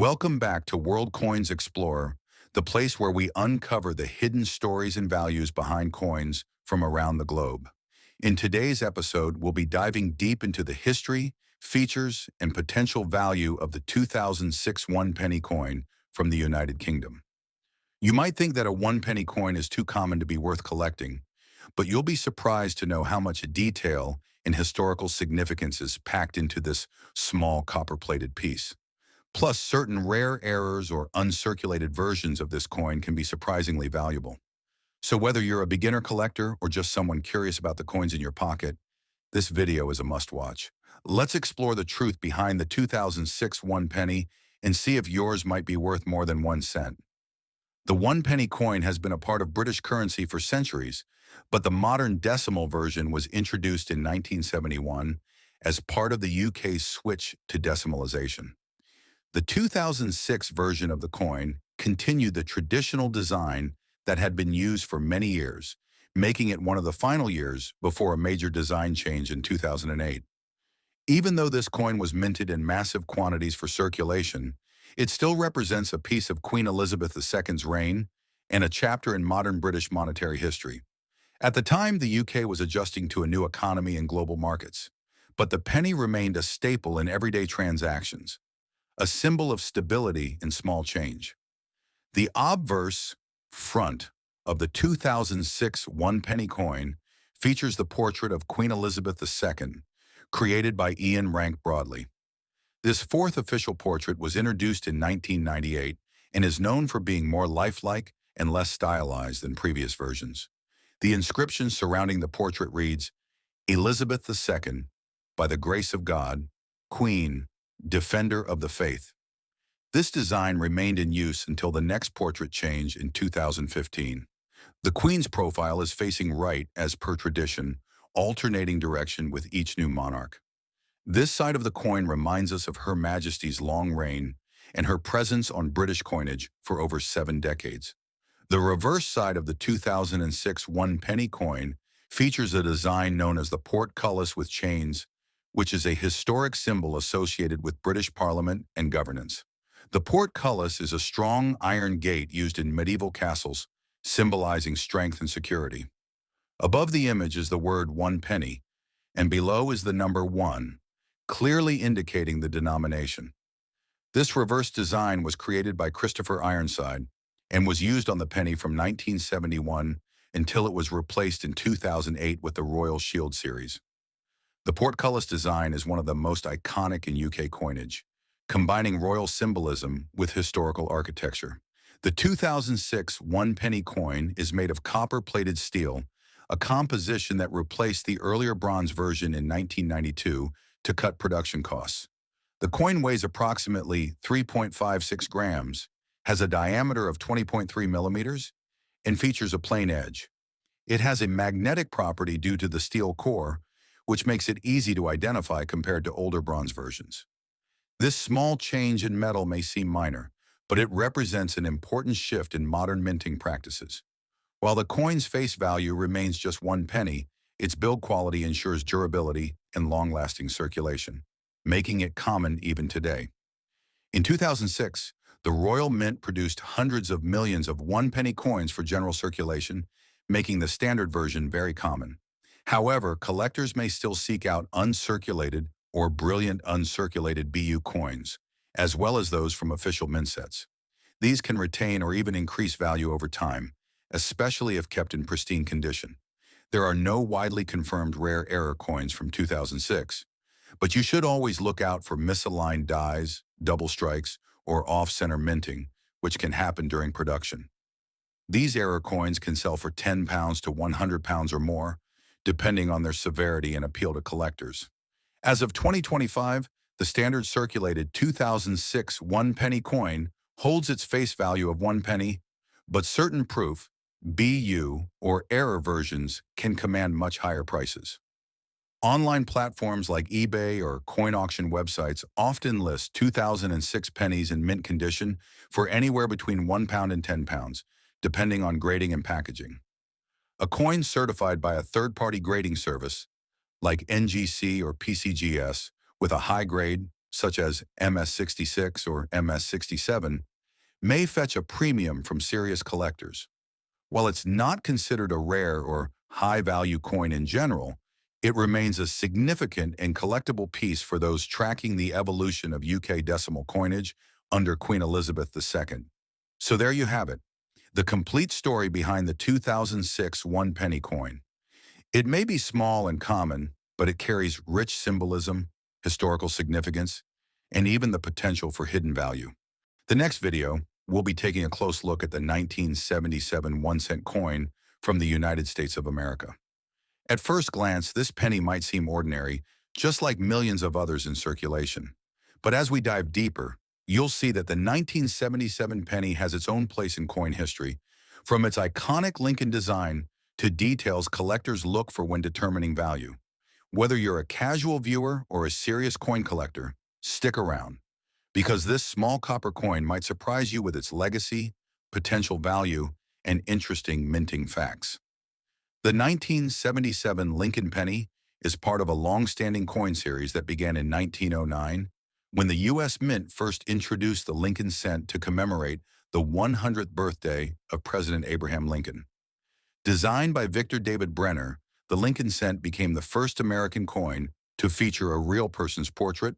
Welcome back to World Coins Explorer, the place where we uncover the hidden stories and values behind coins from around the globe. In today's episode, we'll be diving deep into the history, features, and potential value of the 2006 one penny coin from the United Kingdom. You might think that a one penny coin is too common to be worth collecting, but you'll be surprised to know how much detail and historical significance is packed into this small copper-plated piece. Plus, certain rare errors or uncirculated versions of this coin can be surprisingly valuable. So whether you're a beginner collector or just someone curious about the coins in your pocket, this video is a must-watch. Let's explore the truth behind the 2006 one penny and see if yours might be worth more than 1 cent. The one penny coin has been a part of British currency for centuries, but the modern decimal version was introduced in 1971 as part of the UK's switch to decimalization. The 2006 version of the coin continued the traditional design that had been used for many years, making it one of the final years before a major design change in 2008. Even though this coin was minted in massive quantities for circulation, it still represents a piece of Queen Elizabeth II's reign and a chapter in modern British monetary history. At the time, the UK was adjusting to a new economy and global markets, but the penny remained a staple in everyday transactions, a symbol of stability in small change. The obverse front of the 2006 one penny coin features the portrait of Queen Elizabeth II, created by Ian Rank Broadley. This fourth official portrait was introduced in 1998 and is known for being more lifelike and less stylized than previous versions. The inscription surrounding the portrait reads, "Elizabeth II, by the grace of God, Queen, Defender of the Faith." This design remained in use until the next portrait change in 2015. The Queen's profile is facing right as per tradition, alternating direction with each new monarch. This side of the coin reminds us of Her Majesty's long reign and her presence on British coinage for over 7 decades. The reverse side of the 2006 one penny coin features a design known as the portcullis with chains, which is a historic symbol associated with British Parliament and governance. The portcullis is a strong iron gate used in medieval castles, symbolizing strength and security. Above the image is the word one penny, and below is the number 1, clearly indicating the denomination. This reverse design was created by Christopher Ironside and was used on the penny from 1971 until it was replaced in 2008 with the Royal Shield series. The portcullis design is one of the most iconic in UK coinage, combining royal symbolism with historical architecture. The 2006 one penny coin is made of copper-plated steel, a composition that replaced the earlier bronze version in 1992 to cut production costs. The coin weighs approximately 3.56 grams, has a diameter of 20.3 millimeters, and features a plain edge. It has a magnetic property due to the steel core, which makes it easy to identify compared to older bronze versions. This small change in metal may seem minor, but it represents an important shift in modern minting practices. While the coin's face value remains just one penny, its build quality ensures durability and long-lasting circulation, making it common even today. In 2006, the Royal Mint produced hundreds of millions of one penny coins for general circulation, making the standard version very common. However, collectors may still seek out uncirculated or brilliant uncirculated BU coins, as well as those from official mint sets. These can retain or even increase value over time, especially if kept in pristine condition. There are no widely confirmed rare error coins from 2006, but you should always look out for misaligned dies, double strikes, or off-center minting, which can happen during production. These error coins can sell for £10 to £100 or more, depending on their severity and appeal to collectors. As of 2025, the standard circulated 2006 one penny coin holds its face value of 1 penny, but certain proof, BU, or error versions can command much higher prices. Online platforms like eBay or coin auction websites often list 2006 pennies in mint condition for anywhere between £1 and £10, depending on grading and packaging. A coin certified by a third-party grading service, like NGC or PCGS, with a high grade, such as MS-66 or MS-67, may fetch a premium from serious collectors. While it's not considered a rare or high-value coin in general, it remains a significant and collectible piece for those tracking the evolution of UK decimal coinage under Queen Elizabeth II. So there you have it, the complete story behind the 2006 one-penny coin. It may be small and common, but it carries rich symbolism, historical significance, and even the potential for hidden value. The next video, we'll be taking a close look at the 1977 1-cent coin from the United States of America. At first glance, this penny might seem ordinary, just like millions of others in circulation. But as we dive deeper, you'll see that the 1977 penny has its own place in coin history, from its iconic Lincoln design to details collectors look for when determining value. Whether you're a casual viewer or a serious coin collector, stick around, because this small copper coin might surprise you with its legacy, potential value, and interesting minting facts. The 1977 Lincoln penny is part of a long-standing coin series that began in 1909, when the U.S. Mint first introduced the Lincoln cent to commemorate the 100th birthday of President Abraham Lincoln. Designed by Victor David Brenner, the Lincoln cent became the first American coin to feature a real person's portrait.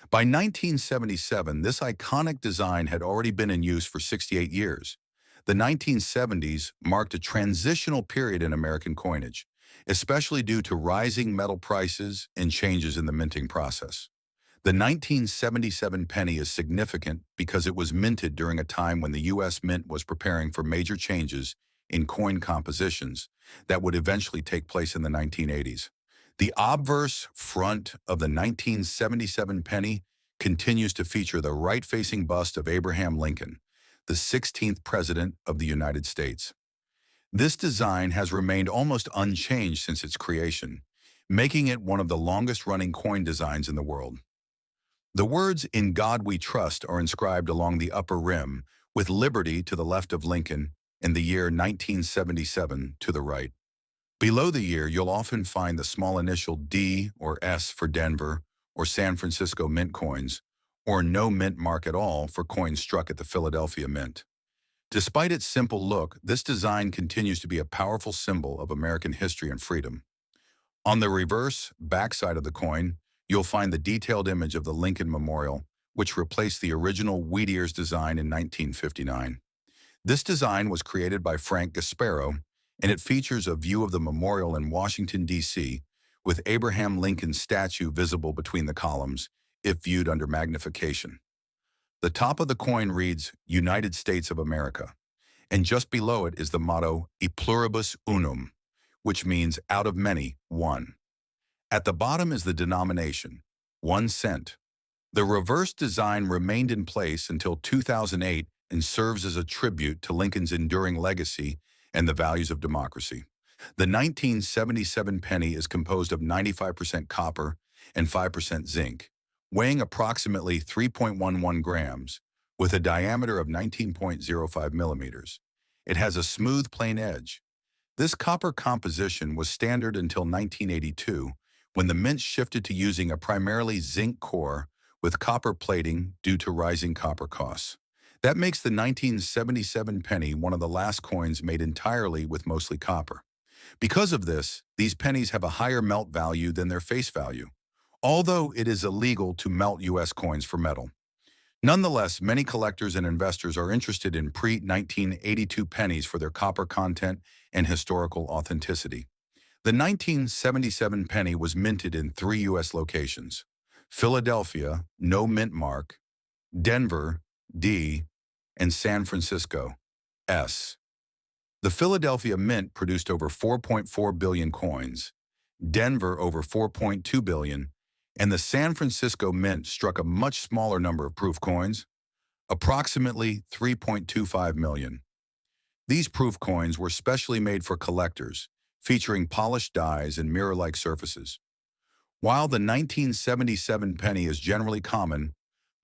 By 1977, this iconic design had already been in use for 68 years. The 1970s marked a transitional period in American coinage, especially due to rising metal prices and changes in the minting process. The 1977 penny is significant because it was minted during a time when the U.S. Mint was preparing for major changes in coin compositions that would eventually take place in the 1980s. The obverse front of the 1977 penny continues to feature the right-facing bust of Abraham Lincoln, the 16th President of the United States. This design has remained almost unchanged since its creation, making it one of the longest-running coin designs in the world. The words "In God We Trust" are inscribed along the upper rim, with Liberty to the left of Lincoln and the year 1977 to the right. Below the year, you'll often find the small initial D or S for Denver or San Francisco Mint coins, or no mint mark at all for coins struck at the Philadelphia Mint. Despite its simple look, this design continues to be a powerful symbol of American history and freedom. On the reverse backside of the coin, you'll find the detailed image of the Lincoln Memorial, which replaced the original Wheatear's design in 1959. This design was created by Frank Gasparo, and it features a view of the memorial in Washington, D.C., with Abraham Lincoln's statue visible between the columns, if viewed under magnification. The top of the coin reads, United States of America, and just below it is the motto, E pluribus unum, which means out of many, one. At the bottom is the denomination, 1 cent. The reverse design remained in place until 2008 and serves as a tribute to Lincoln's enduring legacy and the values of democracy. The 1977 penny is composed of 95% copper and 5% zinc, weighing approximately 3.11 grams, with a diameter of 19.05 millimeters. It has a smooth, plain edge. This copper composition was standard until 1982, when the Mint shifted to using a primarily zinc core with copper plating due to rising copper costs. That makes the 1977 penny one of the last coins made entirely with mostly copper. Because of this, these pennies have a higher melt value than their face value, although it is illegal to melt U.S. coins for metal. Nonetheless, many collectors and investors are interested in pre-1982 pennies for their copper content and historical authenticity. The 1977 penny was minted in 3 U.S. locations: Philadelphia, no mint mark; Denver, D; and San Francisco, S. The Philadelphia Mint produced over 4.4 billion coins, Denver over 4.2 billion, and the San Francisco Mint struck a much smaller number of proof coins, approximately 3.25 million. These proof coins were specially made for collectors, featuring polished dies and mirror-like surfaces. While the 1977 penny is generally common,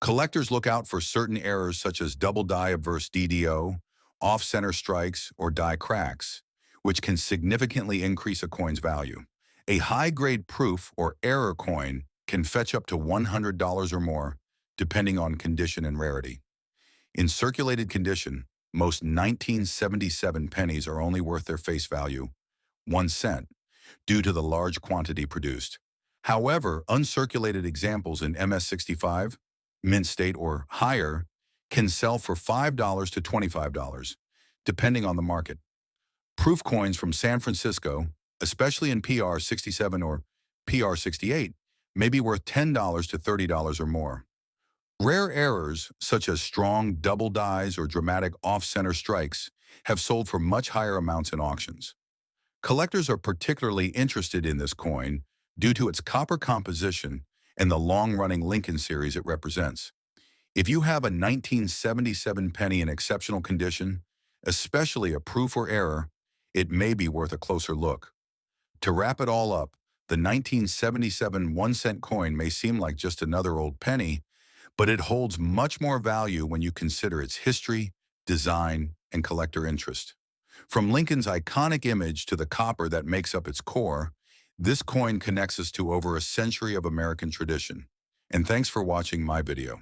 collectors look out for certain errors such as double die obverse DDO, off-center strikes, or die cracks, which can significantly increase a coin's value. A high-grade proof or error coin can fetch up to $100 or more, depending on condition and rarity. In circulated condition, most 1977 pennies are only worth their face value, 1 cent, due to the large quantity produced. However, uncirculated examples in MS-65, mint state or higher, can sell for $5 to $25, depending on the market. Proof coins from San Francisco, especially in PR-67 or PR-68, may be worth $10 to $30 or more. Rare errors, such as strong double dies or dramatic off-center strikes, have sold for much higher amounts in auctions. Collectors are particularly interested in this coin due to its copper composition and the long-running Lincoln series it represents. If you have a 1977 penny in exceptional condition, especially a proof or error, it may be worth a closer look. To wrap it all up, the 1977 1-cent coin may seem like just another old penny, but it holds much more value when you consider its history, design, and collector interest. From Lincoln's iconic image to the copper that makes up its core, this coin connects us to over a century of American tradition. And thanks for watching my video.